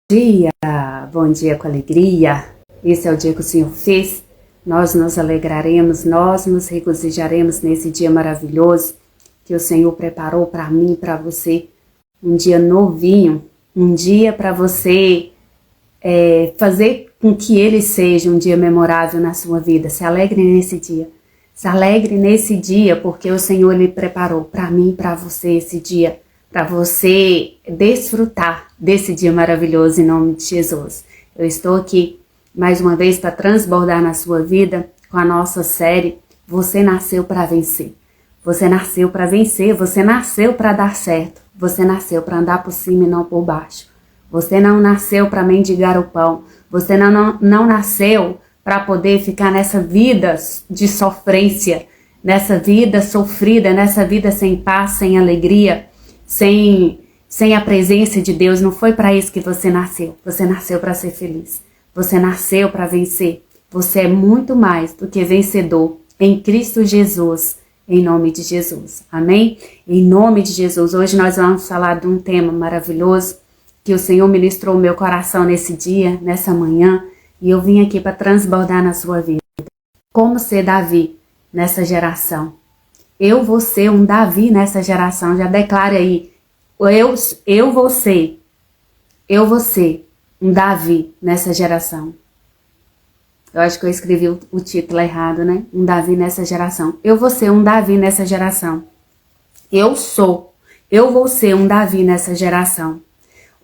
Dia, bom dia com alegria. Esse é o dia que o Senhor fez. Nós nos alegraremos, nós nos regozijaremos nesse dia maravilhoso que o Senhor preparou para mim e para você. Um dia novinho, um dia para você fazer com que ele seja um dia memorável na sua vida. Se alegre nesse dia. Se alegre nesse dia porque o Senhor ele preparou para mim e para você esse dia, para você desfrutar desse dia maravilhoso em nome de Jesus. Eu estou aqui mais uma vez para transbordar na sua vida com a nossa série Você Nasceu para Vencer. Você nasceu para vencer, você nasceu para dar certo, você nasceu para andar por cima e não por baixo. Você não nasceu para mendigar o pão, você não nasceu para poder ficar nessa vida de sofrência, nessa vida sofrida, nessa vida sem paz, sem alegria, sem a presença de Deus. Não foi para isso que você nasceu. Você nasceu para ser feliz. Você nasceu para vencer. Você é muito mais do que vencedor em Cristo Jesus, em nome de Jesus. Amém? Em nome de Jesus. Hoje nós vamos falar de um tema maravilhoso que o Senhor ministrou o meu coração nesse dia, nessa manhã, e eu vim aqui para transbordar na sua vida. Como ser Davi nessa geração? Eu vou ser um Davi nessa geração. Já declare aí. Eu vou ser um Davi nessa geração. Eu acho que eu escrevi o título errado, né? Um Davi nessa geração. Eu vou ser um Davi nessa geração. Eu vou ser um Davi nessa geração.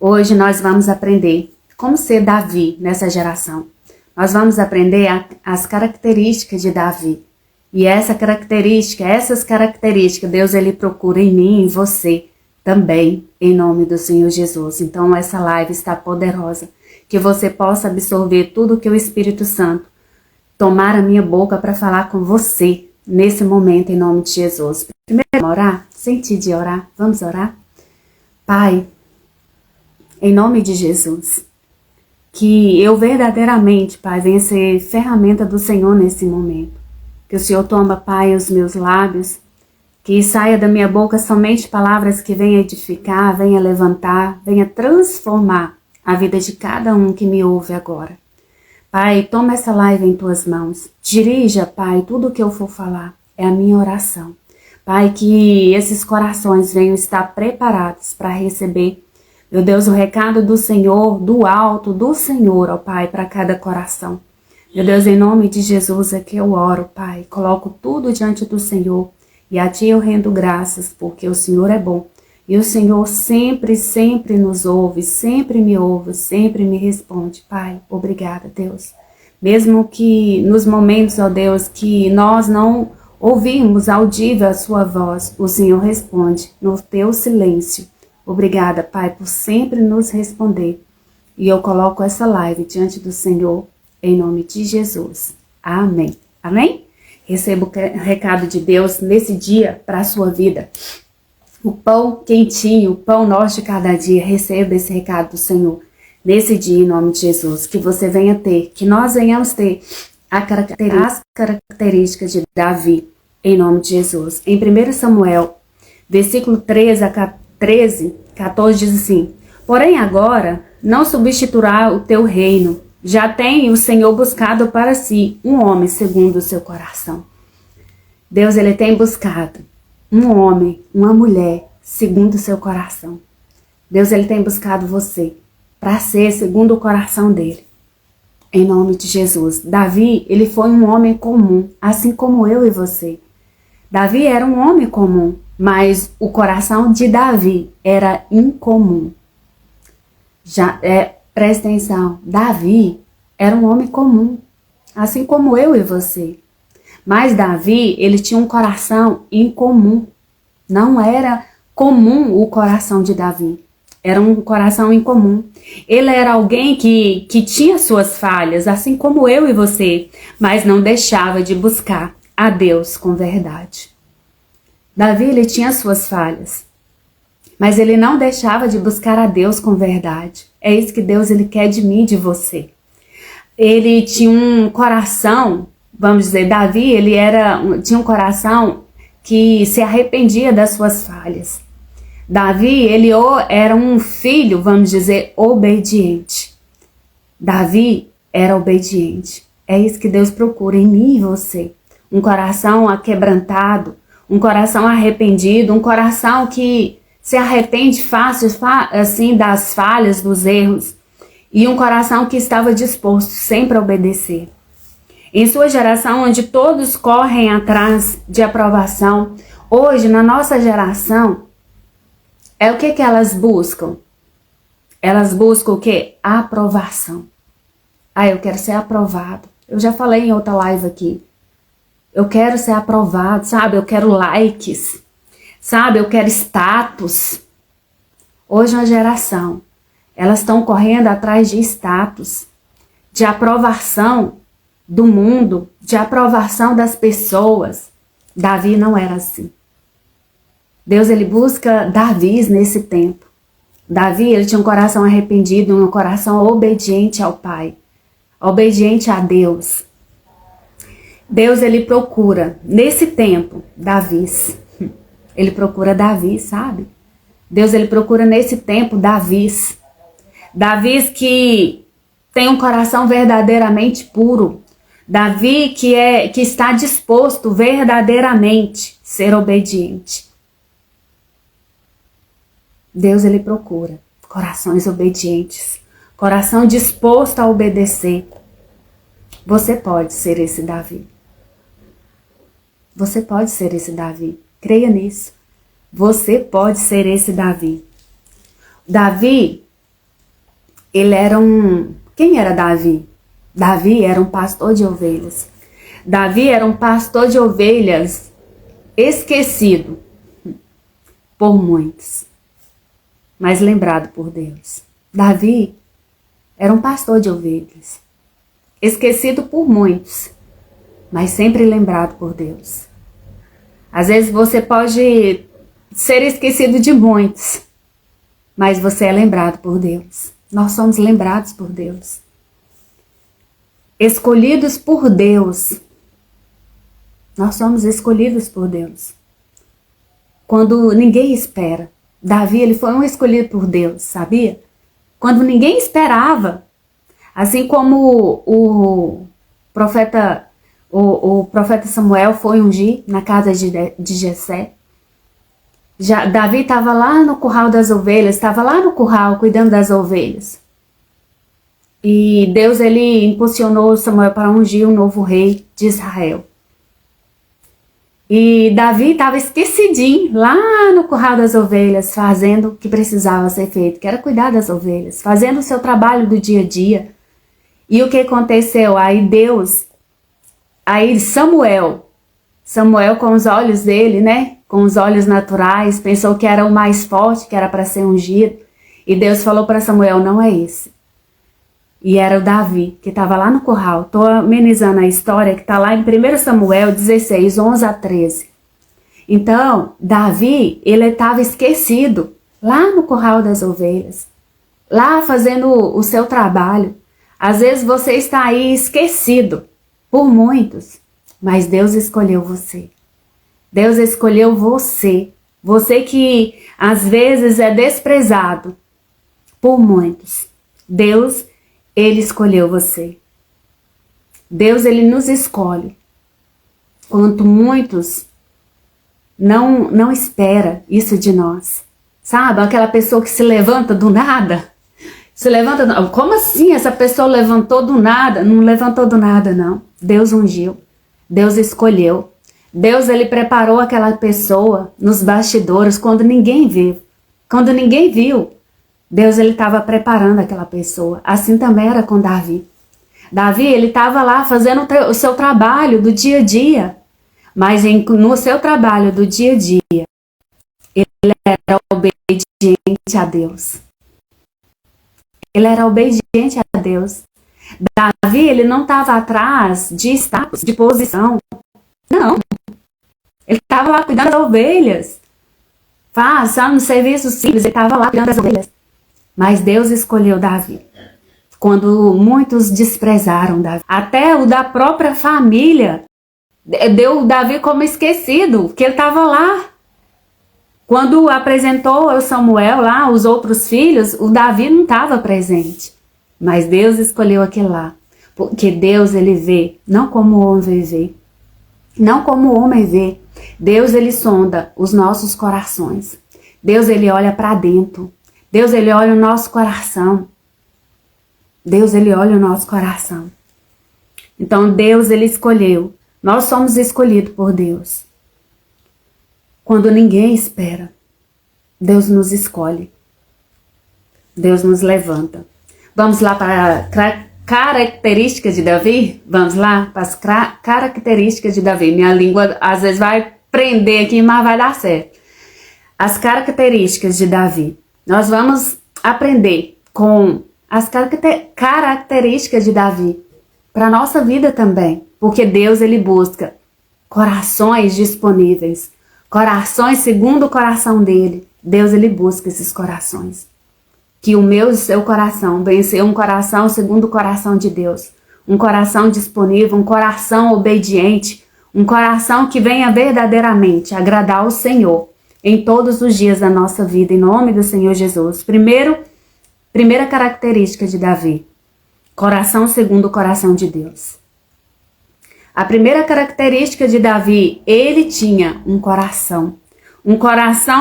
Hoje nós vamos aprender como ser Davi nessa geração. Nós vamos aprender as características de Davi. E essas características, Deus ele procura em mim e em você também, em nome do Senhor Jesus. Então essa live está poderosa, que você possa absorver tudo que o Espírito Santo tomar a minha boca para falar com você nesse momento, em nome de Jesus. Primeiro vamos orar, senti de orar, vamos orar? Pai, em nome de Jesus, que eu verdadeiramente, Pai, venha ser ferramenta do Senhor nesse momento. Que o Senhor toma, Pai, os meus lábios, que saia da minha boca somente palavras que venham edificar, venham levantar, venham transformar a vida de cada um que me ouve agora. Pai, toma essa live em tuas mãos. Dirija, Pai, tudo o que eu for falar. É a minha oração. Pai, que esses corações venham estar preparados para receber, meu Deus, o recado do Senhor, do alto do Senhor, ó Pai, para cada coração. Meu Deus, em nome de Jesus é que eu oro, Pai. Coloco tudo diante do Senhor e a Ti eu rendo graças, porque o Senhor é bom. E o Senhor sempre, sempre nos ouve, sempre me responde. Pai, obrigada, Deus. Mesmo que nos momentos, ó Deus, que nós não ouvimos audível a Sua voz, o Senhor responde no Teu silêncio. Obrigada, Pai, por sempre nos responder. E eu coloco essa live diante do Senhor, em nome de Jesus. Amém. Amém? Receba o recado de Deus nesse dia para a sua vida. O pão quentinho, o pão nosso de cada dia. Receba esse recado do Senhor nesse dia, em nome de Jesus. Que você venha ter, que nós venhamos ter as características de Davi, em nome de Jesus. Em 1 Samuel, versículo 14 diz assim: porém agora não substituirá o teu reino. Já tem o Senhor buscado para si um homem segundo o seu coração. Deus ele tem buscado um homem, uma mulher segundo o seu coração. Deus ele tem buscado você para ser segundo o coração dele. Em nome de Jesus. Davi, ele foi um homem comum, assim como eu e você. Davi era um homem comum, mas o coração de Davi era incomum. Presta atenção, Davi era um homem comum, assim como eu e você. Mas Davi, ele tinha um coração incomum. Não era comum o coração de Davi. Era um coração incomum. Ele era alguém que tinha suas falhas, assim como eu e você, mas não deixava de buscar a Deus com verdade. Davi, ele tinha suas falhas, mas ele não deixava de buscar a Deus com verdade. É isso que Deus ele quer de mim e de você. Ele tinha um coração, vamos dizer, Davi, tinha um coração que se arrependia das suas falhas. Davi, ele era um filho, vamos dizer, obediente. Davi era obediente. É isso que Deus procura em mim e você. Um coração aquebrantado, um coração arrependido, um coração que se arrepende fácil, assim, das falhas, dos erros. E um coração que estava disposto sempre a obedecer. Em sua geração, onde todos correm atrás de aprovação, hoje, na nossa geração, o que elas buscam? Elas buscam o quê? Aprovação. Eu quero ser aprovado. Eu já falei em outra live aqui. Eu quero ser aprovado, sabe? Eu quero likes, sabe? Eu quero status. Hoje, na geração, elas estão correndo atrás de status, de aprovação do mundo, de aprovação das pessoas. Davi não era assim. Deus, ele busca Davis nesse tempo. Davi, ele tinha um coração arrependido, um coração obediente ao Pai, obediente a Deus. Deus, ele procura, nesse tempo, Davis. Ele procura Davi, sabe? Deus, ele procura nesse tempo Davis. Davis que tem um coração verdadeiramente puro. Davi que está disposto verdadeiramente a ser obediente. Deus, ele procura corações obedientes, coração disposto a obedecer. Você pode ser esse Davi. Você pode ser esse Davi. Creia nisso. Você pode ser esse Davi. Davi, ele era Quem era Davi? Davi era um pastor de ovelhas. Davi era um pastor de ovelhas esquecido por muitos, mas lembrado por Deus. Davi era um pastor de ovelhas, esquecido por muitos, mas sempre lembrado por Deus. Às vezes você pode ser esquecido de muitos, mas você é lembrado por Deus. Nós somos lembrados por Deus. Escolhidos por Deus. Nós somos escolhidos por Deus. Quando ninguém espera. Davi, ele foi um escolhido por Deus, sabia? Quando ninguém esperava. Assim como o profeta Samuel foi ungir na casa de Jessé. Davi estava lá no curral das ovelhas, estava lá no curral cuidando das ovelhas. E Deus, ele impulsionou Samuel para ungir um novo rei de Israel. E Davi estava esquecidinho lá no curral das ovelhas, fazendo o que precisava ser feito, que era cuidar das ovelhas, fazendo o seu trabalho do dia a dia. E o que aconteceu? Aí Samuel com os olhos dele, né? Com os olhos naturais, pensou que era o mais forte, que era para ser ungido. E Deus falou para Samuel, não é esse. E era o Davi, que estava lá no curral. Estou amenizando a história que está lá em 1 Samuel 16, 11 a 13. Então, Davi, ele estava esquecido lá no curral das ovelhas. Lá fazendo o seu trabalho. Às vezes você está aí esquecido por muitos. Mas Deus escolheu você. Deus escolheu você. Você que às vezes é desprezado por muitos. Deus, ele escolheu você. Deus, ele nos escolhe. Quanto muitos não espera isso de nós. Sabe? Aquela pessoa que se levanta do nada. Como assim essa pessoa levantou do nada? Não levantou do nada, não. Deus ungiu. Deus escolheu. Deus, ele preparou aquela pessoa nos bastidores quando ninguém viu. Quando ninguém viu. Deus, ele estava preparando aquela pessoa. Assim também era com Davi. Davi, ele estava lá fazendo o seu trabalho do dia a dia. Mas no seu trabalho do dia a dia, ele era obediente a Deus. Ele era obediente a Deus. Davi, ele não estava atrás de status, de posição. Não. Ele estava lá cuidando das ovelhas. Só no serviço simples, ele estava lá cuidando das ovelhas. Mas Deus escolheu Davi. Quando muitos desprezaram Davi. Até o da própria família deu Davi como esquecido, que ele estava lá. Quando apresentou o Samuel lá, os outros filhos, o Davi não estava presente. Mas Deus escolheu aquele lá. Porque Deus, ele vê, não como o homem vê. Não como o homem vê. Deus, ele sonda os nossos corações. Deus, ele olha para dentro. Deus, ele olha o nosso coração. Deus, ele olha o nosso coração. Então, Deus, ele escolheu. Nós somos escolhidos por Deus. Quando ninguém espera, Deus nos escolhe. Deus nos levanta. Vamos lá para características de Davi? Vamos lá para as características de Davi. Minha língua às vezes vai prender aqui, mas vai dar certo. As características de Davi. Nós vamos aprender com as características de Davi para a nossa vida também. Porque Deus, ele busca corações disponíveis. Corações segundo o coração dele. Deus, ele busca esses corações. Que o meu e o seu coração venha ser um coração segundo o coração de Deus. Um coração disponível, um coração obediente. Um coração que venha verdadeiramente agradar o Senhor em todos os dias da nossa vida. Em nome do Senhor Jesus. Primeira característica de Davi. Coração segundo o coração de Deus. A primeira característica de Davi, ele tinha um coração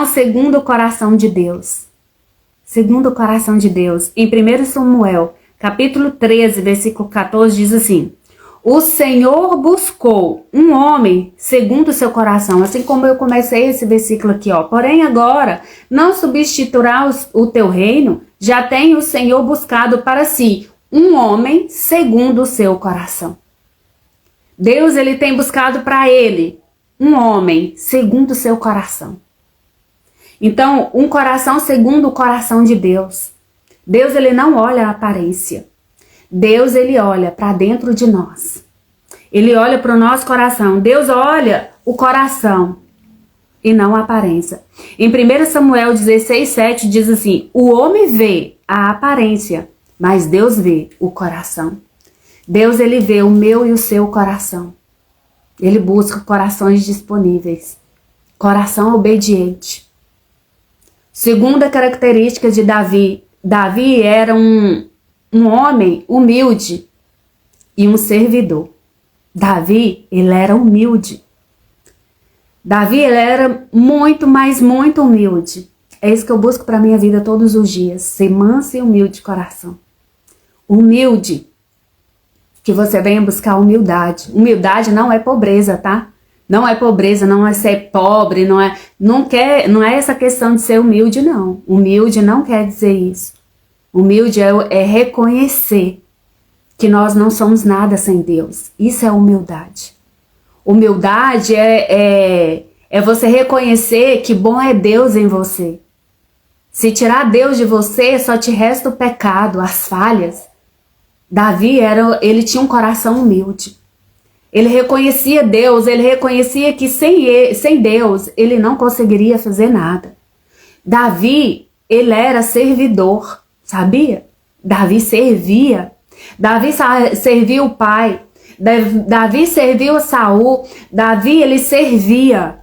segundo o coração de Deus. Segundo o coração de Deus. Em 1 Samuel, capítulo 13, versículo 14, diz assim: o Senhor buscou um homem segundo o seu coração. Assim como eu comecei esse versículo aqui, ó. Porém agora, não substituirá o teu reino, já tem o Senhor buscado para si um homem segundo o seu coração. Deus, ele tem buscado para ele um homem segundo o seu coração. Então, um coração segundo o coração de Deus. Deus, ele não olha a aparência. Deus, ele olha para dentro de nós. Ele olha para o nosso coração. Deus olha o coração e não a aparência. Em 1 Samuel 16:7 diz assim: o homem vê a aparência, mas Deus vê o coração. Deus, ele vê o meu e o seu coração. Ele busca corações disponíveis. Coração obediente. Segunda característica de Davi. Davi era um homem humilde e um servidor. Davi, ele era humilde. Davi, ele era muito, mas muito humilde. É isso que eu busco para minha vida todos os dias. Ser manso e humilde de coração. Humilde. Que você venha buscar humildade. Humildade não é pobreza, tá? Não é pobreza, não é ser pobre, não é essa questão de ser humilde, não. Humilde não quer dizer isso. Humilde é reconhecer que nós não somos nada sem Deus. Isso é humildade. Humildade é você reconhecer que bom é Deus em você. Se tirar Deus de você, só te resta o pecado, as falhas. Davi, ele tinha um coração humilde. Ele reconhecia Deus, ele reconhecia que sem Deus ele não conseguiria fazer nada. Davi, ele era servidor, sabia? Davi servia. Davi servia o pai. Davi serviu Saul. Davi, ele servia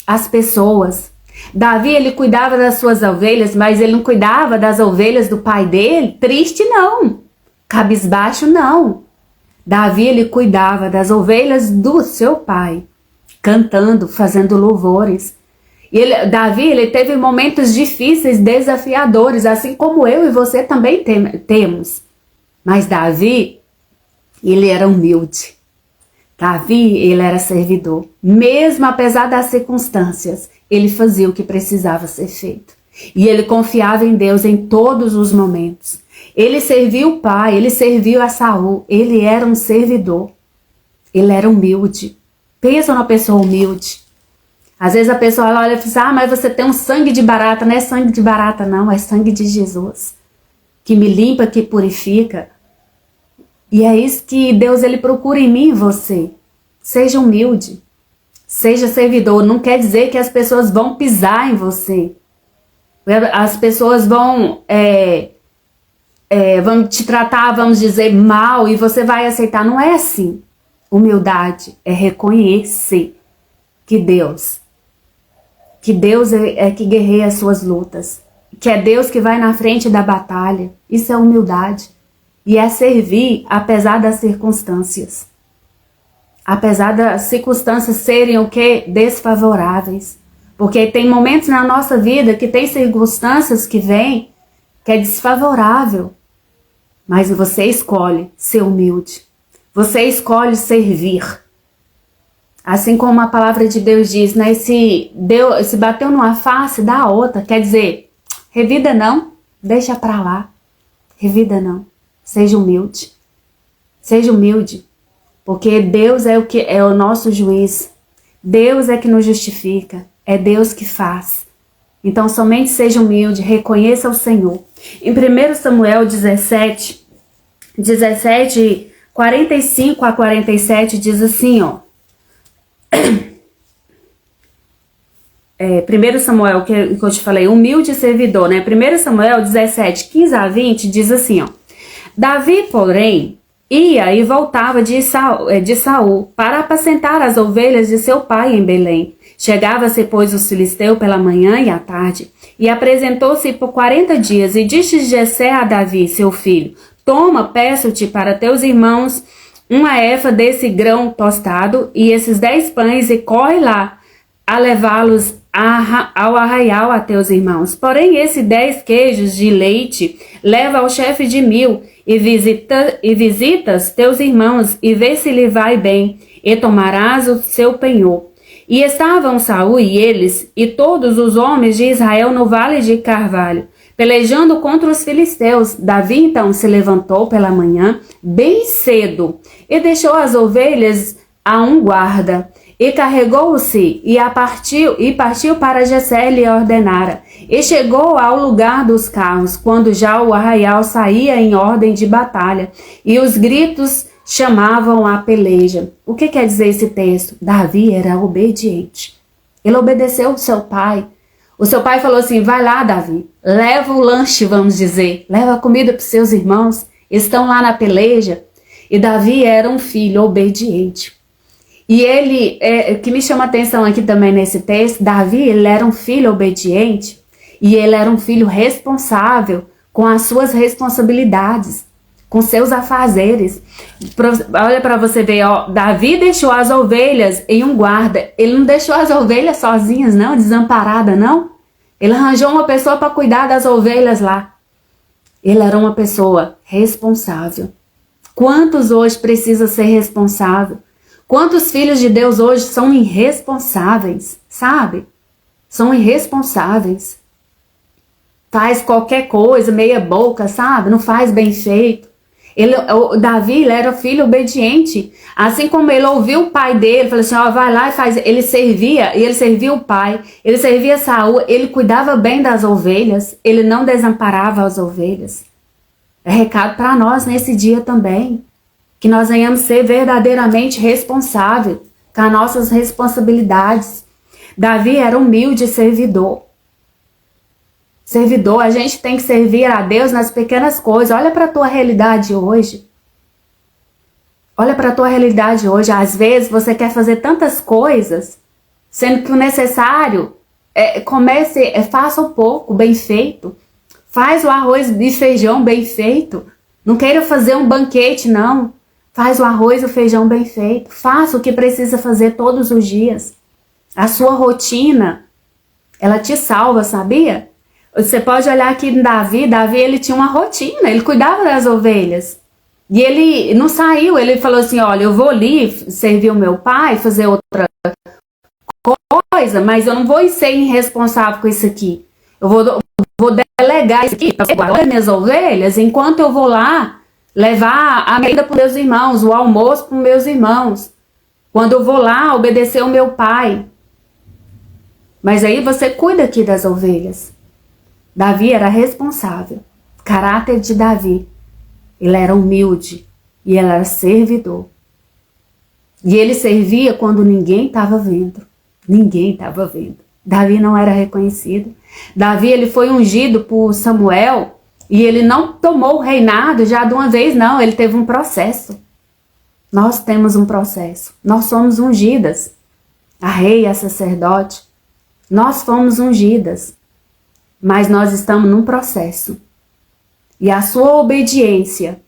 as pessoas. Davi, ele cuidava das suas ovelhas, mas ele não cuidava das ovelhas do pai dele. Triste, não. Cabisbaixo, não. Davi, ele cuidava das ovelhas do seu pai, cantando, fazendo louvores. E Davi, ele teve momentos difíceis, desafiadores, assim como eu e você também temos. Mas Davi, ele era humilde. Davi, ele era servidor. Mesmo apesar das circunstâncias, ele fazia o que precisava ser feito. E ele confiava em Deus em todos os momentos. Ele serviu o pai, ele serviu a Saul, ele era um servidor. Ele era humilde. Pensa numa pessoa humilde. Às vezes a pessoa olha e fala, mas você tem um sangue de barata. Não é sangue de barata, não, é sangue de Jesus. Que me limpa, que purifica. E é isso que Deus, ele procura em mim e você. Seja humilde. Seja servidor. Não quer dizer que as pessoas vão pisar em você. As pessoas vão te tratar, vamos dizer, mal e você vai aceitar. Não é assim. Humildade é reconhecer que Deus, que Deus é que guerreia as suas lutas, que é Deus que vai na frente da batalha. Isso é humildade. E é servir apesar das circunstâncias. Apesar das circunstâncias serem o quê? Desfavoráveis. Porque tem momentos na nossa vida que tem circunstâncias que vêm que é desfavorável. Mas você escolhe ser humilde. Você escolhe servir. Assim como a palavra de Deus diz, né? Se bateu numa face, dá a outra. Quer dizer, revida não, deixa pra lá. Revida não. Seja humilde. Seja humilde. Porque Deus é o nosso juiz. Deus é que nos justifica. É Deus que faz. Então somente seja humilde, reconheça o Senhor. Em 1 Samuel 17, 45 a 47 diz assim, ó. 1 Samuel, que eu te falei, humilde servidor, né? 1 Samuel 17, 15 a 20 diz assim, ó. Davi, porém, ia e voltava de Saul para apacentar as ovelhas de seu pai em Belém. Chegava-se, pois, o filisteu pela manhã e à tarde, e apresentou-se por 40 dias, e disse Jessé a Davi, seu filho, toma, peço-te para teus irmãos uma efa desse grão tostado, e esses 10 pães, e corre lá a levá-los ao arraial a teus irmãos. Porém, esse 10 queijos de leite leva ao chefe de 1000, e visitas teus irmãos, e vê se lhe vai bem, e tomarás o seu penhor. E estavam Saul e eles, e todos os homens de Israel no vale de Carvalho, pelejando contra os filisteus. Davi então se levantou pela manhã, bem cedo, e deixou as ovelhas a um guarda, e carregou-se, e partiu para Jessé lhe ordenara. E chegou ao lugar dos carros, quando já o arraial saía em ordem de batalha, e os gritos chamavam a peleja. O que quer dizer esse texto? Davi era obediente. Ele obedeceu o seu pai. O seu pai falou assim, vai lá, Davi, leva o lanche, vamos dizer, leva a comida para os seus irmãos, estão lá na peleja. E Davi era um filho obediente. E ele, que me chama a atenção aqui também nesse texto, Davi, ele era um filho obediente e ele era um filho responsável com as suas responsabilidades, com seus afazeres. Olha para você ver, ó, Davi deixou as ovelhas em um guarda. Ele não deixou as ovelhas sozinhas, não, desamparada, não. Ele arranjou uma pessoa para cuidar das ovelhas lá. Ele era uma pessoa responsável. Quantos hoje precisam ser responsáveis? Quantos filhos de Deus hoje são irresponsáveis, sabe? São irresponsáveis. Faz qualquer coisa, meia boca, sabe? Não faz bem feito. Davi, ele era filho obediente. Assim como ele ouviu o pai dele, falou assim, ó, vai lá e faz. Ele servia o pai, ele servia Saul, ele cuidava bem das ovelhas, ele não desamparava as ovelhas. É recado para nós nesse dia também. Que nós venhamos ser verdadeiramente responsáveis com as nossas responsabilidades. Davi era humilde servidor. Servidor, a gente tem que servir a Deus nas pequenas coisas. Olha para a tua realidade hoje. Olha para a tua realidade hoje. Às vezes você quer fazer tantas coisas, sendo que o necessário faça um pouco, bem feito. Faz o arroz e feijão bem feito. Não queira fazer um banquete, não. Faz o arroz e o feijão bem feito. Faça o que precisa fazer todos os dias. A sua rotina, ela te salva, sabia? Você pode olhar aqui em Davi. Davi, ele tinha uma rotina. Ele cuidava das ovelhas. E ele não saiu. Ele falou assim, olha, eu vou ali servir o meu pai, fazer outra coisa, mas eu não vou ser irresponsável com isso aqui. Eu vou delegar isso aqui para guardar minhas ovelhas enquanto eu vou lá levar a comida para os meus irmãos, o almoço para os meus irmãos. Quando eu vou lá obedecer o meu pai. Mas aí você cuida aqui das ovelhas. Davi era responsável. Caráter de Davi. Ele era humilde e ele era servidor. E ele servia quando ninguém estava vendo. Ninguém estava vendo. Davi não era reconhecido. Davi, ele foi ungido por Samuel. E ele não tomou o reinado já de uma vez, não. Ele teve um processo. Nós temos um processo. Nós somos ungidas. A rei, a sacerdote. Nós fomos ungidas, mas nós estamos num processo. E a sua obediência,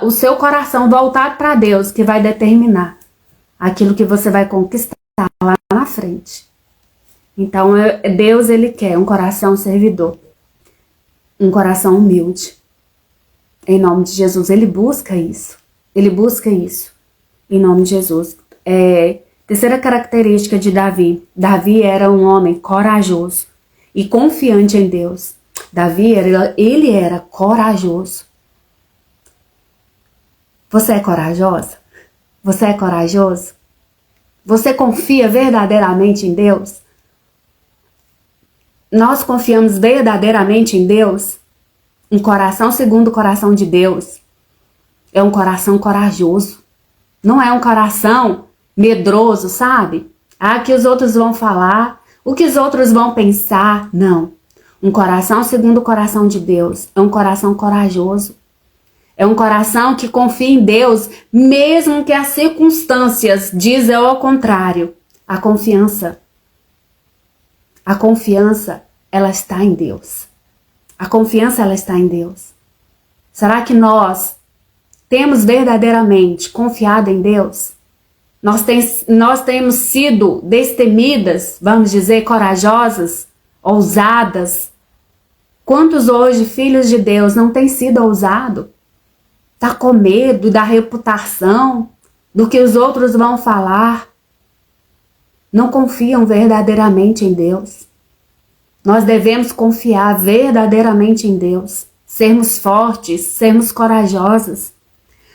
o seu coração voltado para Deus, que vai determinar aquilo que você vai conquistar lá na frente. Então, Deus, Ele quer um coração servidor, um coração humilde. Em nome de Jesus, Ele busca isso. Ele busca isso. Em nome de Jesus. Terceira característica de Davi. Davi era um homem corajoso e confiante em Deus. Davi, ele era corajoso. Você é corajosa? Você é corajoso? Você confia verdadeiramente em Deus? Nós confiamos verdadeiramente em Deus? Um coração segundo o coração de Deus é um coração corajoso. Não é um coração medroso, sabe? Que os outros vão falar, o que os outros vão pensar. Não. Um coração segundo o coração de Deus é um coração corajoso. É um coração que confia em Deus, mesmo que as circunstâncias dizem ao contrário. A confiança, ela está em Deus. A confiança, ela está em Deus. Será que nós temos verdadeiramente confiado em Deus? Nós temos sido destemidas, vamos dizer, corajosas, ousadas. Quantos hoje, filhos de Deus, não têm sido ousados? Está com medo da reputação, do que os outros vão falar. Não confiam verdadeiramente em Deus. Nós devemos confiar verdadeiramente em Deus. Sermos fortes, sermos corajosos.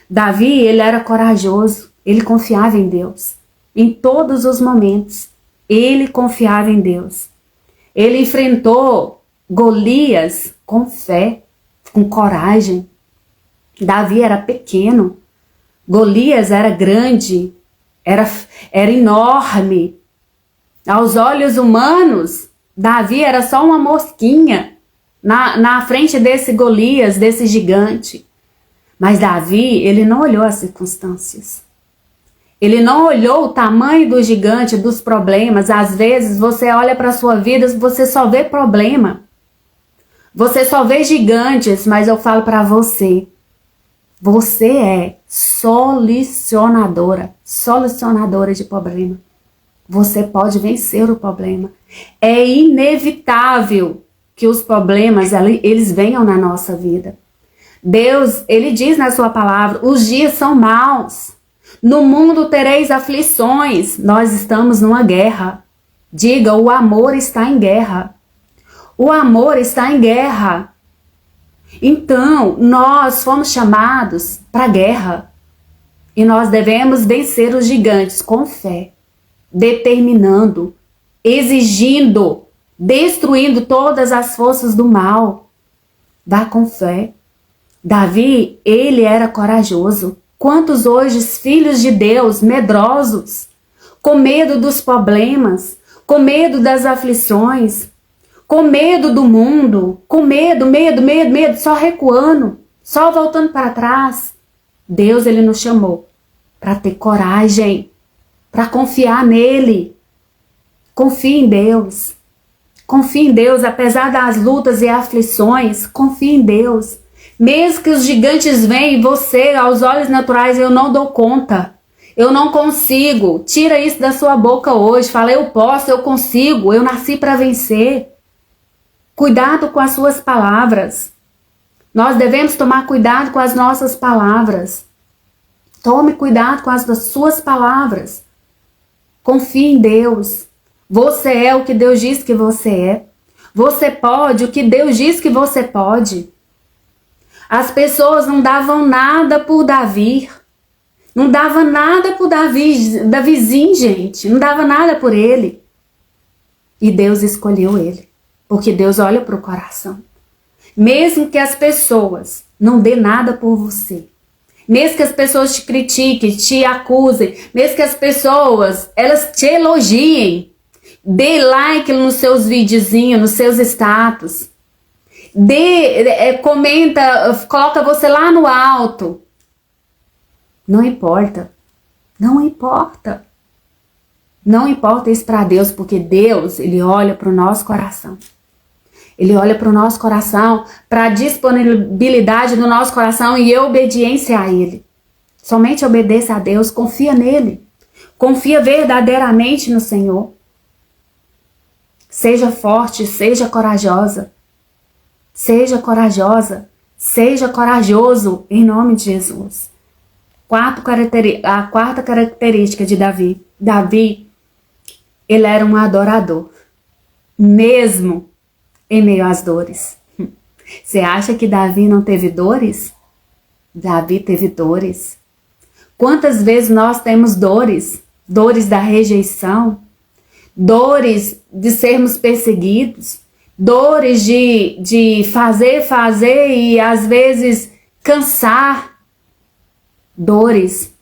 Davi, ele era corajoso. Ele confiava em Deus. Em todos os momentos, ele confiava em Deus. Ele enfrentou Golias com fé, com coragem. Davi era pequeno. Golias era grande, era enorme. Aos olhos humanos, Davi era só uma mosquinha na frente desse Golias, desse gigante. Mas Davi, ele não olhou as circunstâncias. Ele não olhou o tamanho do gigante, dos problemas. Às vezes você olha para a sua vida, você só vê problema. Você só vê gigantes, mas eu falo para você. Você é solucionadora de problema. Você pode vencer o problema. É inevitável que os problemas, eles venham na nossa vida. Deus, Ele diz na sua palavra, os dias são maus. No mundo tereis aflições. Nós estamos numa guerra. Diga, o amor está em guerra. O amor está em guerra. Então, nós fomos chamados para a guerra. E nós devemos vencer os gigantes com fé, determinando, exigindo, destruindo todas as forças do mal. Vá com fé. Davi, ele era corajoso. Quantos hoje filhos de Deus medrosos, com medo dos problemas, com medo das aflições, com medo do mundo, com medo, só recuando, só voltando para trás. Deus, Ele nos chamou para ter coragem, para confiar nele. Confie em Deus. Confie em Deus, apesar das lutas e aflições, confie em Deus. Mesmo que os gigantes venham, você, aos olhos naturais, eu não dou conta. Eu não consigo. Tira isso da sua boca hoje. Fala, eu posso, eu consigo, eu nasci para vencer. Cuidado com as suas palavras. Nós devemos tomar cuidado com as nossas palavras. Tome cuidado com as suas palavras. Confie em Deus. Você é o que Deus diz que você é. Você pode o que Deus diz que você pode. As pessoas não davam nada por Davi. Não dava nada por Davizinho, gente. Não dava nada por ele. E Deus escolheu ele. Porque Deus olha para o coração. Mesmo que as pessoas não dê nada por você. Mesmo que as pessoas te critiquem, te acusem. Mesmo que as pessoas, elas te elogiem. Dê like nos seus videozinhos, nos seus status. Comenta, coloca você lá no alto. Não importa. Não importa. Não importa isso para Deus, porque Deus, Ele olha para o nosso coração. Ele olha para o nosso coração, para a disponibilidade do nosso coração e a obediência a Ele. Somente obedeça a Deus, confia nele. Confia verdadeiramente no Senhor. Seja forte, seja corajosa. Seja corajosa, seja corajoso em nome de Jesus. A quarta característica de Davi. Davi, ele era um adorador, mesmo em meio às dores. Você acha que Davi não teve dores? Davi teve dores. Quantas vezes nós temos dores? Dores da rejeição, dores de sermos perseguidos, dores de fazer e às vezes cansar. Dores.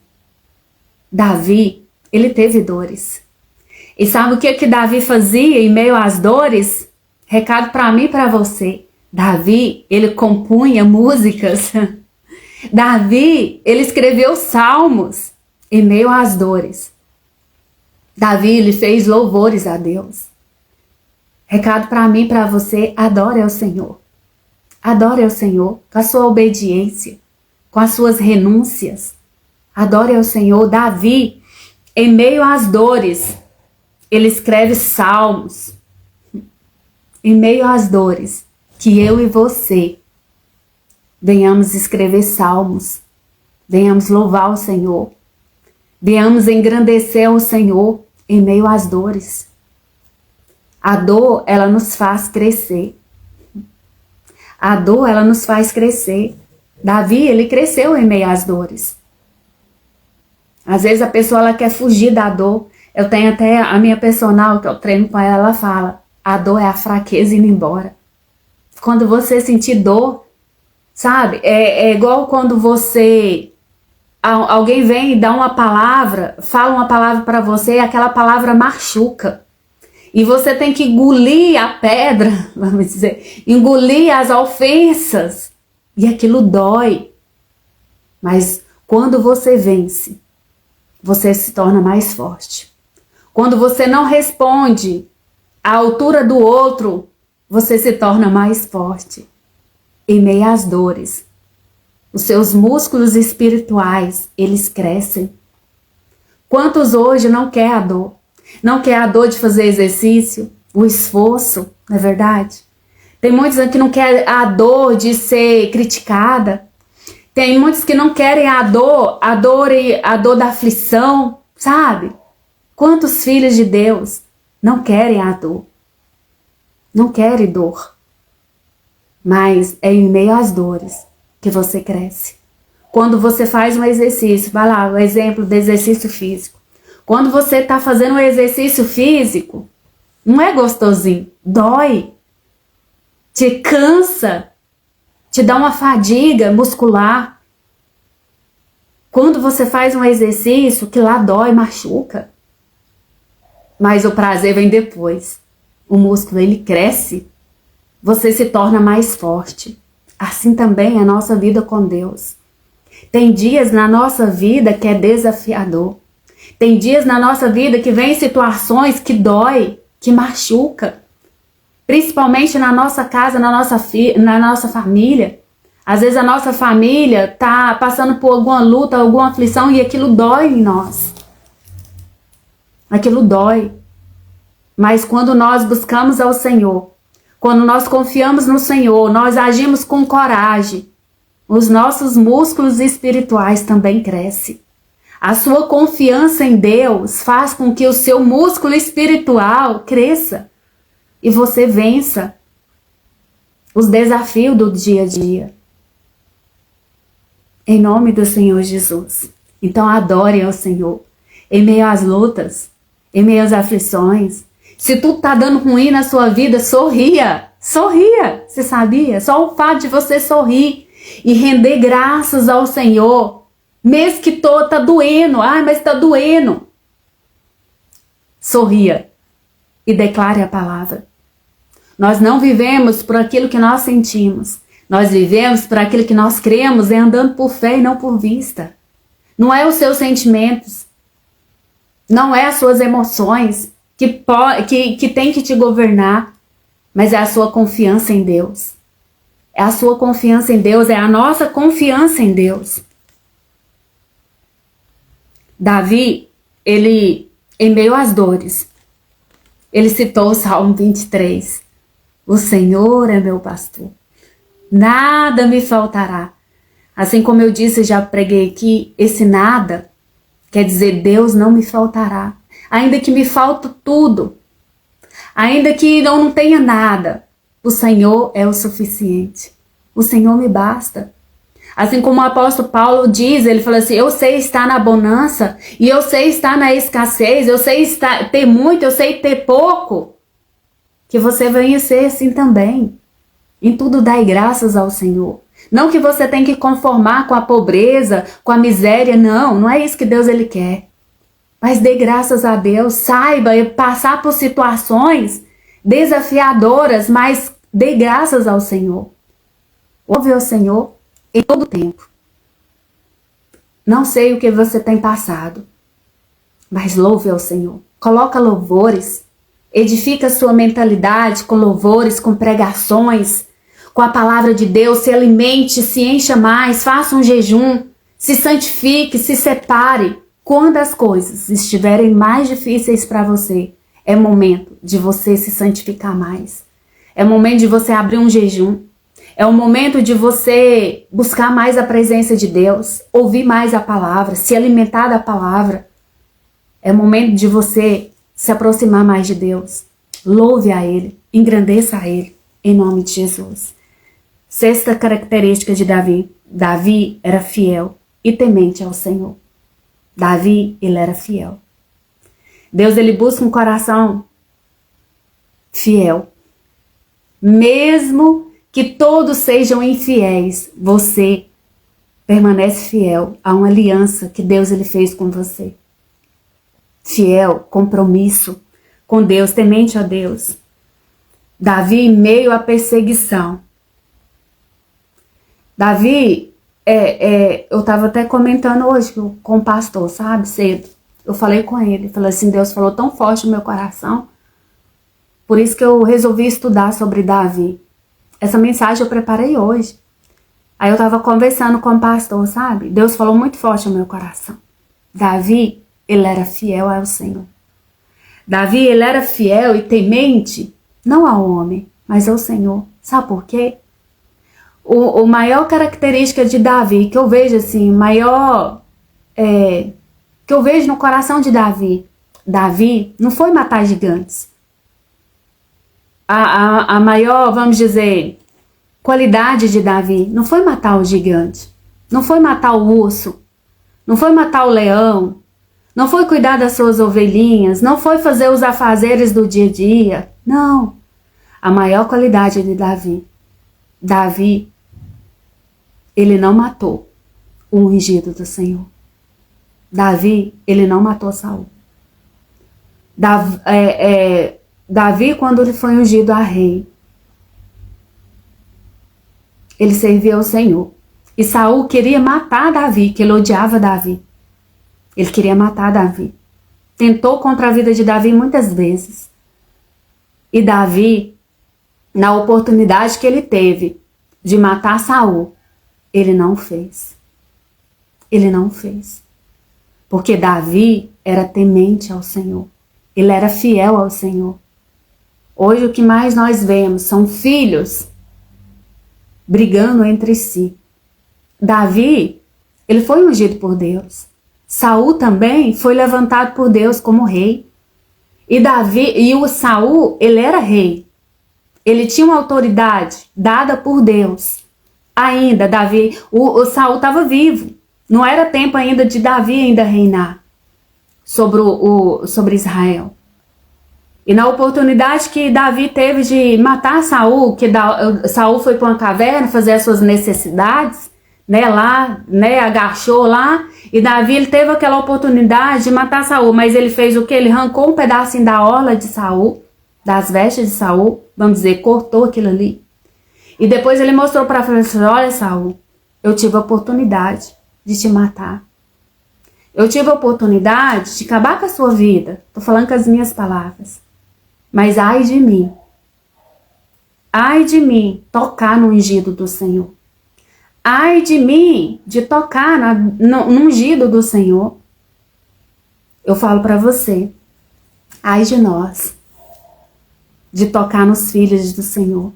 Davi, ele teve dores. E sabe o que Davi fazia em meio às dores? Recado para mim e para você. Davi, ele compunha músicas. Davi, ele escreveu salmos em meio às dores. Davi, ele fez louvores a Deus. Recado para mim e para você, adore ao Senhor. Adore ao Senhor com a sua obediência, com as suas renúncias. Adore ao Senhor. Davi, em meio às dores, ele escreve salmos. Em meio às dores, que eu e você venhamos escrever salmos, venhamos louvar o Senhor, venhamos engrandecer o Senhor em meio às dores. A dor, ela nos faz crescer. A dor, ela nos faz crescer. Davi, ele cresceu em meio às dores. Às vezes a pessoa, ela quer fugir da dor. Eu tenho até a minha personal, que eu treino com ela, ela fala, a dor é a fraqueza indo embora. Quando você sentir dor, sabe? É igual quando alguém vem e dá uma palavra, fala uma palavra para você, e aquela palavra machuca. E você tem que engolir a pedra, vamos dizer, engolir as ofensas. E aquilo dói. Mas quando você vence, você se torna mais forte. Quando você não responde à altura do outro, você se torna mais forte. Em meio às dores, os seus músculos espirituais, eles crescem. Quantos hoje não quer a dor? Não quer a dor de fazer exercício, o esforço, não é verdade? Tem muitos que não querem a dor de ser criticada. Tem muitos que não querem a dor da aflição, sabe? Quantos filhos de Deus não querem a dor? Não querem dor. Mas é em meio às dores que você cresce. Quando você faz um exercício, vai lá, o exemplo do exercício físico. Quando você está fazendo um exercício físico, não é gostosinho, dói, te cansa, te dá uma fadiga muscular. Quando você faz um exercício que lá dói, machuca. Mas o prazer vem depois. O músculo, ele cresce. Você se torna mais forte. Assim também é a nossa vida com Deus. Tem dias na nossa vida que é desafiador. Tem dias na nossa vida que vem situações que dói, que machuca. Principalmente na nossa casa, na nossa família. Às vezes a nossa família está passando por alguma luta, alguma aflição e aquilo dói em nós. Aquilo dói. Mas quando nós buscamos ao Senhor, quando nós confiamos no Senhor, nós agimos com coragem, os nossos músculos espirituais também crescem. A sua confiança em Deus faz com que o seu músculo espiritual cresça e você vença os desafios do dia a dia. Em nome do Senhor Jesus. Então adore ao Senhor. Em meio às lutas, em meio às aflições. Se tudo está dando ruim na sua vida, sorria. Sorria. Você sabia? Só o fato de você sorrir e render graças ao Senhor. Mesmo que tá doendo. Ai, mas está doendo. Sorria. E declare a palavra. Nós não vivemos por aquilo que nós sentimos. Nós vivemos por aquilo que nós cremos e andando por fé e não por vista. Não é os seus sentimentos. Não é as suas emoções que tem que te governar, mas é a sua confiança em Deus. É a sua confiança em Deus, é a nossa confiança em Deus. Davi, ele, em meio às dores, ele citou o Salmo 23. O Senhor é meu pastor, nada me faltará. Assim como eu disse, já preguei aqui, esse nada quer dizer Deus não me faltará. Ainda que me falte tudo, ainda que não tenha nada, o Senhor é o suficiente. O Senhor me basta. Assim como o apóstolo Paulo diz, ele fala assim, eu sei estar na bonança, e eu sei estar na escassez, eu sei ter muito, eu sei ter pouco. Que você venha ser assim também. Em tudo dai graças ao Senhor. Não que você tenha que conformar com a pobreza, com a miséria, não é isso que Deus ele quer. Mas dê graças a Deus, saiba passar por situações desafiadoras, mas dê graças ao Senhor. Ouve ao Senhor em todo tempo. Não sei o que você tem passado, mas louve ao Senhor. Coloca louvores, edifica sua mentalidade com louvores, com pregações, com a palavra de Deus, se alimente, se encha mais, faça um jejum, se santifique, se separe. Quando as coisas estiverem mais difíceis para você, é momento de você se santificar mais. É momento de você abrir um jejum. É o momento de você buscar mais a presença de Deus, ouvir mais a palavra, se alimentar da palavra. É o momento de você se aproximar mais de Deus. Louve a Ele, engrandeça a Ele, em nome de Jesus. Sexta característica de Davi. Davi era fiel e temente ao Senhor. Davi, ele era fiel. Deus, ele busca um coração fiel. Mesmo que todos sejam infiéis, você permanece fiel a uma aliança que Deus ele fez com você. Fiel, compromisso com Deus, temente a Deus. Davi, em meio à perseguição. Davi, eu estava até comentando hoje com o pastor, sabe, cedo. Eu falei com ele, falei assim, Deus falou tão forte no meu coração, por isso que eu resolvi estudar sobre Davi. Essa mensagem eu preparei hoje. Aí eu estava conversando com o pastor, sabe? Deus falou muito forte no meu coração. Davi, ele era fiel ao Senhor. Davi, ele era fiel e temente, não ao homem, mas ao Senhor. Sabe por quê? O maior característica de Davi, que eu vejo assim, que eu vejo no coração de Davi. Davi não foi matar gigantes. A maior, vamos dizer, qualidade de Davi não foi matar o gigante, não foi matar o urso, não foi matar o leão, não foi cuidar das suas ovelhinhas, não foi fazer os afazeres do dia a dia, não. A maior qualidade de Davi, ele não matou o ungido do Senhor. Davi, ele não matou Saul. Davi, quando ele foi ungido a rei, ele servia ao Senhor. E Saul queria matar Davi, que ele odiava Davi. Ele queria matar Davi. Tentou contra a vida de Davi muitas vezes. E Davi, na oportunidade que ele teve de matar Saul, ele não fez. Ele não fez. Porque Davi era temente ao Senhor. Ele era fiel ao Senhor. Hoje o que mais nós vemos são filhos brigando entre si. Davi, ele foi ungido por Deus. Saul também foi levantado por Deus como rei. E o Saul, ele era rei. Ele tinha uma autoridade dada por Deus. Ainda Davi, o Saul estava vivo. Não era tempo ainda de Davi ainda reinar sobre Israel. E na oportunidade que Davi teve de matar Saul, que Saul foi para uma caverna fazer as suas necessidades, agachou lá, e Davi ele teve aquela oportunidade de matar Saul, mas ele fez o que? Ele arrancou um pedacinho da orla de Saul, das vestes de Saul, vamos dizer, cortou aquilo ali. E depois ele mostrou para ele, olha Saul, eu tive a oportunidade de te matar. Eu tive a oportunidade de acabar com a sua vida. Tô falando com as minhas palavras. Mas ai de mim tocar no ungido do Senhor. Ai de mim de tocar no ungido do Senhor. Eu falo para você, ai de nós de tocar nos filhos do Senhor.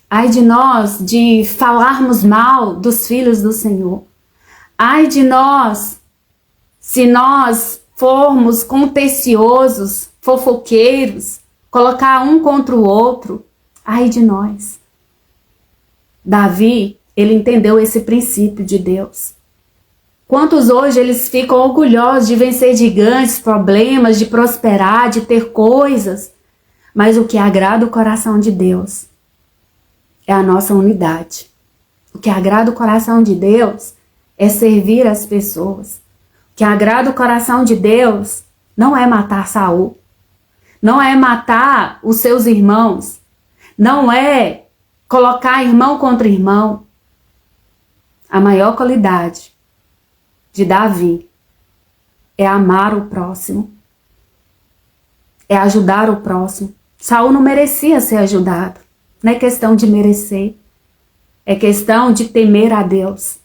Ai de nós de falarmos mal dos filhos do Senhor. Ai de nós se nós formos contenciosos, fofoqueiros, colocar um contra o outro. Ai de nós. Davi, ele entendeu esse princípio de Deus. Quantos hoje eles ficam orgulhosos de vencer gigantes, problemas, de prosperar, de ter coisas. Mas o que agrada o coração de Deus é a nossa unidade. O que agrada o coração de Deus é servir as pessoas. O que agrada o coração de Deus não é matar Saul. Não é matar os seus irmãos. Não é colocar irmão contra irmão. A maior qualidade de Davi é amar o próximo. É ajudar o próximo. Saul não merecia ser ajudado. Não é questão de merecer. É questão de temer a Deus.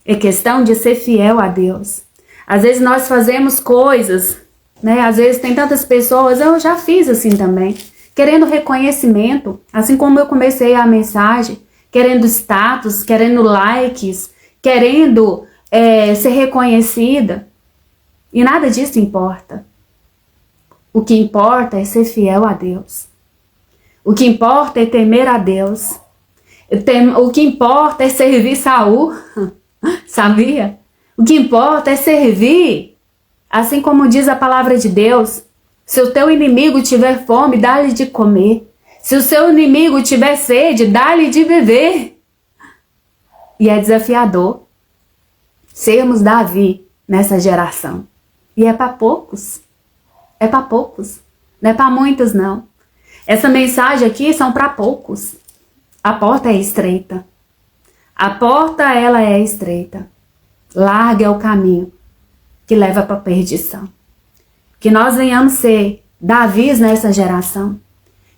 É questão de ser fiel a Deus. Às vezes nós fazemos coisas, né? Às vezes tem tantas pessoas, eu já fiz assim também, querendo reconhecimento, assim como eu comecei a mensagem, querendo status, querendo likes, querendo ser reconhecida. E nada disso importa. O que importa é ser fiel a Deus. O que importa é temer a Deus. O que importa é servir Saul. Sabia? O que importa é servir. Assim como diz a palavra de Deus. Se o teu inimigo tiver fome, dá-lhe de comer. Se o seu inimigo tiver sede, dá-lhe de beber. E é desafiador sermos Davi nessa geração. E é para poucos. É para poucos. Não é para muitos, não. Essa mensagem aqui são para poucos. A porta é estreita. A porta, ela é estreita. Larga é o caminho que leva para a perdição. Que nós venhamos ser Davis nessa geração.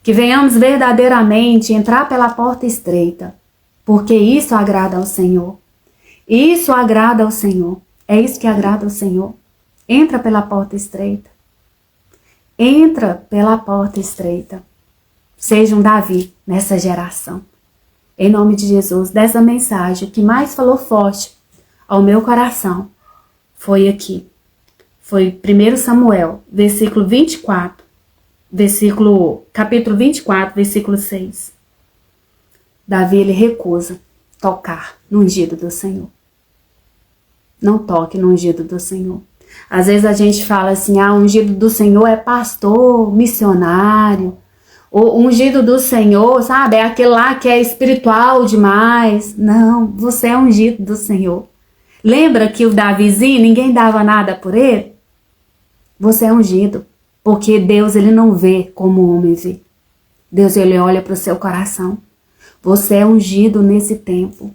Que venhamos verdadeiramente entrar pela porta estreita. Porque isso agrada ao Senhor. Isso agrada ao Senhor. É isso que agrada ao Senhor. Entra pela porta estreita. Entra pela porta estreita. Seja um Davi nessa geração. Em nome de Jesus, dessa mensagem, o que mais falou forte ao meu coração foi aqui. Foi 1 Samuel, versículo 24, capítulo 24, versículo 6. Davi, ele recusa tocar no ungido do Senhor. Não toque no ungido do Senhor. Às vezes a gente fala assim, o ungido do Senhor é pastor, missionário. O ungido do Senhor, sabe, é aquele lá que é espiritual demais. Não, você é ungido do Senhor. Lembra que o Davizinho, ninguém dava nada por ele? Você é ungido, porque Deus, ele não vê como o homem vê. Deus, ele olha para o seu coração. Você é ungido nesse tempo.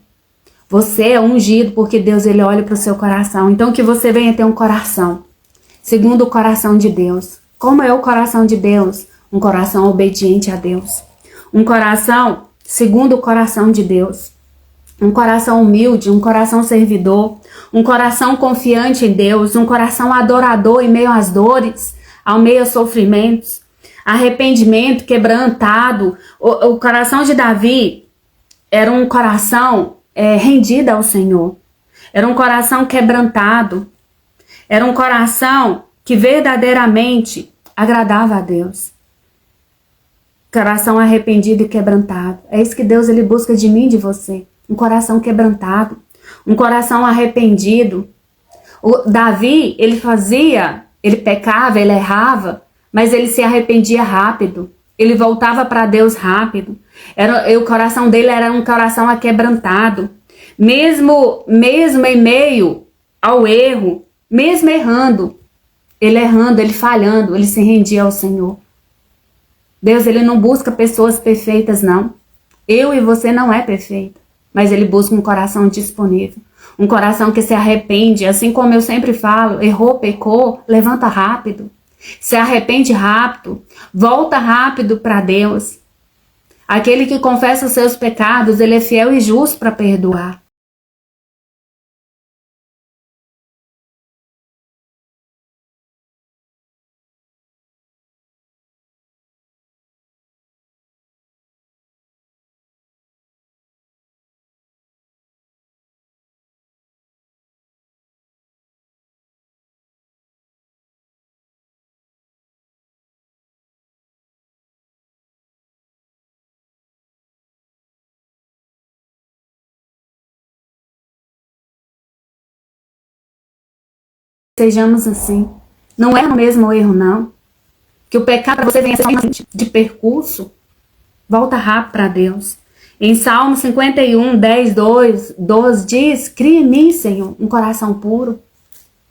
Você é ungido porque Deus, ele olha para o seu coração. Então que você venha ter um coração segundo o coração de Deus. Como é o coração de Deus? Um coração obediente a Deus. Um coração segundo o coração de Deus. Um coração humilde, um coração servidor. Um coração confiante em Deus. Um coração adorador em meio às dores, ao meio aos sofrimentos. Arrependimento, quebrantado. O coração de Davi era um coração rendido ao Senhor. Era um coração quebrantado. Era um coração que verdadeiramente agradava a Deus. Coração arrependido e quebrantado. É isso que Deus, ele busca de mim e de você. Um coração quebrantado. Um coração arrependido. O Davi, ele pecava, ele errava, mas ele se arrependia rápido. Ele voltava para Deus rápido. O coração dele era um coração aquebrantado. Mesmo em meio ao erro, mesmo errando, ele falhando, ele se rendia ao Senhor. Deus, ele não busca pessoas perfeitas, não. Eu e você não é perfeita, mas ele busca um coração disponível. Um coração que se arrepende, assim como eu sempre falo, errou, pecou, levanta rápido. Se arrepende rápido, volta rápido para Deus. Aquele que confessa os seus pecados, ele é fiel e justo para perdoar. Sejamos assim. Não é o mesmo erro, não. Que o pecado para você venha ser de percurso. Volta rápido para Deus. Em Salmo 51, 10, 12 diz: cria em mim, Senhor, um coração puro.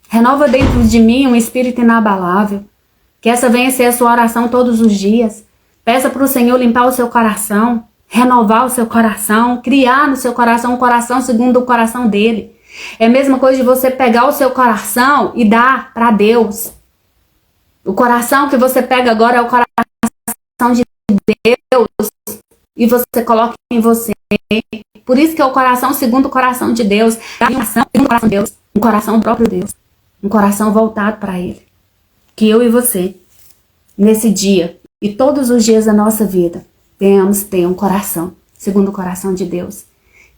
Renova dentro de mim um espírito inabalável. Que essa venha ser a sua oração todos os dias. Peça para o Senhor limpar o seu coração, renovar o seu coração, criar no seu coração um coração segundo o coração dele. É a mesma coisa de você pegar o seu coração e dar para Deus. O coração que você pega agora é o coração de Deus e você coloca em você. Por isso que é o coração segundo o coração de Deus. Um coração segundo o coração de Deus. Um coração do próprio Deus. Um coração voltado para Ele. Que eu e você, nesse dia e todos os dias da nossa vida, venhamos ter um coração segundo o coração de Deus.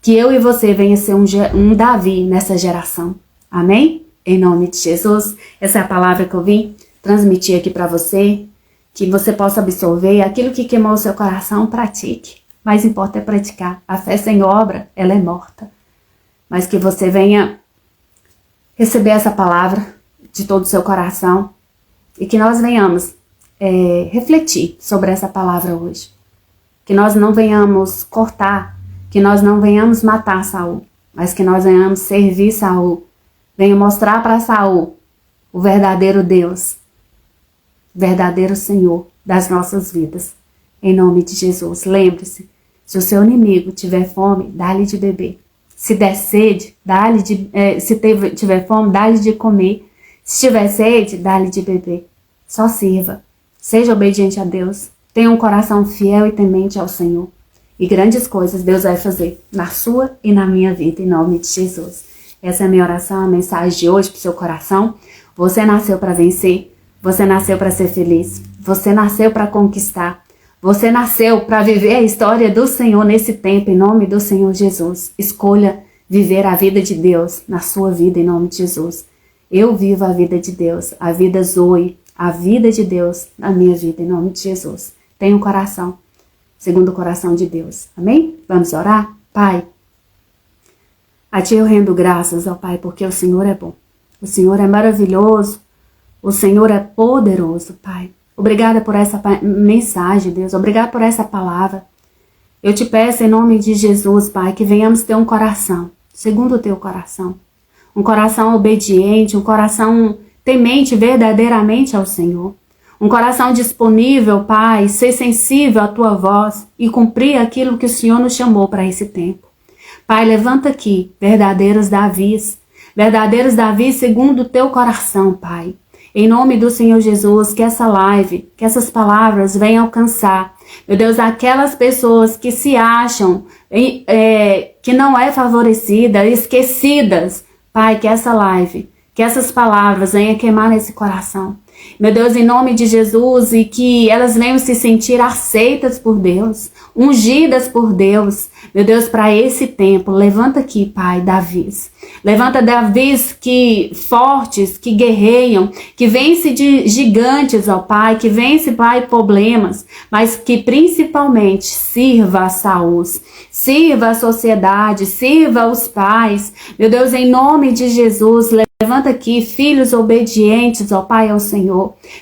Que eu e você venha ser um Davi nessa geração. Amém? Em nome de Jesus. Essa é a palavra que eu vim transmitir aqui para você. Que você possa absorver aquilo que queimou o seu coração, pratique. Mais importa é praticar. A fé sem obra, ela é morta. Mas que você venha receber essa palavra de todo o seu coração e que nós venhamos refletir sobre essa palavra hoje. Que nós não venhamos cortar, que nós não venhamos matar Saul, mas que nós venhamos servir Saul. Venha mostrar para Saul o verdadeiro Deus, o verdadeiro Senhor das nossas vidas. Em nome de Jesus. Lembre-se, se o seu inimigo tiver fome, dá-lhe de beber. Se der sede, dá-lhe se tiver fome, dá-lhe de comer. Se tiver sede, dá-lhe de beber. Só sirva. Seja obediente a Deus. Tenha um coração fiel e temente ao Senhor. E grandes coisas Deus vai fazer na sua e na minha vida, em nome de Jesus. Essa é a minha oração, a mensagem de hoje para o seu coração. Você nasceu para vencer. Você nasceu para ser feliz. Você nasceu para conquistar. Você nasceu para viver a história do Senhor nesse tempo, em nome do Senhor Jesus. Escolha viver a vida de Deus na sua vida, em nome de Jesus. Eu vivo a vida de Deus, a vida Zoe, a vida de Deus na minha vida, em nome de Jesus. Tenha um coração segundo o coração de Deus. Amém? Vamos orar? Pai, a Ti eu rendo graças, ó Pai, porque o Senhor é bom. O Senhor é maravilhoso. O Senhor é poderoso, Pai. Obrigada por essa mensagem, Deus. Obrigada por essa palavra. Eu te peço em nome de Jesus, Pai, que venhamos ter um coração, segundo o Teu coração. Um coração obediente, um coração temente verdadeiramente ao Senhor. Um coração disponível, Pai, ser sensível à Tua voz e cumprir aquilo que o Senhor nos chamou para esse tempo. Pai, levanta aqui verdadeiros Davis segundo o Teu coração, Pai. Em nome do Senhor Jesus, que essa live, que essas palavras venham alcançar, meu Deus, aquelas pessoas que se acham que não é favorecida, esquecidas, Pai, que essa live, que essas palavras venham queimar nesse coração. Meu Deus, em nome de Jesus, e que elas venham se sentir aceitas por Deus, ungidas por Deus. Meu Deus, para esse tempo, levanta aqui, Pai, Davis. Levanta Davis fortes, que guerreiam, que vence de gigantes, ó Pai, que vence, Pai, problemas, mas que principalmente sirva a saúde, sirva a sociedade, sirva os pais. Meu Deus, em nome de Jesus, levanta aqui filhos obedientes, ó Pai, ao Senhor.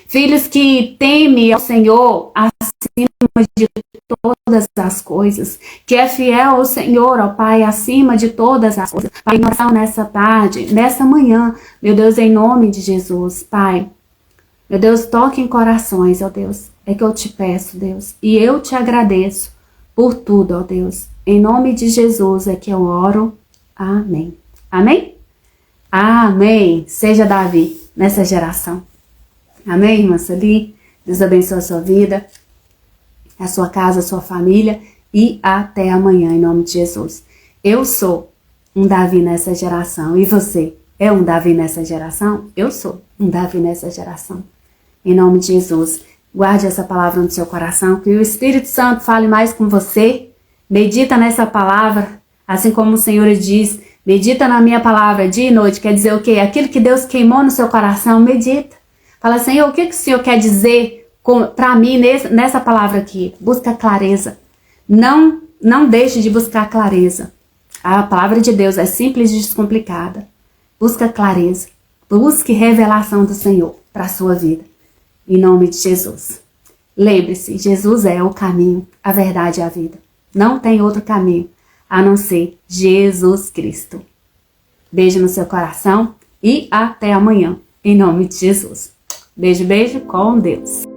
Filhos que temem ao Senhor acima de todas as coisas. Que é fiel ao Senhor, ó Pai, acima de todas as coisas. Pai, oração nessa tarde, nessa manhã, meu Deus, em nome de Jesus, Pai. Meu Deus, toque em corações, ó Deus. É que eu te peço, Deus. E eu te agradeço por tudo, ó Deus. Em nome de Jesus é que eu oro. Amém. Amém? Amém. Seja Davi nessa geração. Amém, irmã Sueli? Deus abençoe a sua vida, a sua casa, a sua família e até amanhã, em nome de Jesus. Eu sou um Davi nessa geração. E você é um Davi nessa geração? Eu sou um Davi nessa geração. Em nome de Jesus. Guarde essa palavra no seu coração, que o Espírito Santo fale mais com você. Medita nessa palavra, assim como o Senhor diz, medita na minha palavra dia e noite. Quer dizer o quê? Aquilo que Deus queimou no seu coração, medita. Fala, Senhor, o que o Senhor quer dizer para mim nessa palavra aqui? Busca clareza. Não deixe de buscar clareza. A palavra de Deus é simples e descomplicada. Busca clareza. Busque revelação do Senhor para a sua vida. Em nome de Jesus. Lembre-se, Jesus é o caminho, a verdade e a vida. Não tem outro caminho a não ser Jesus Cristo. Beijo no seu coração e até amanhã. Em nome de Jesus. Beijo, beijo, com Deus.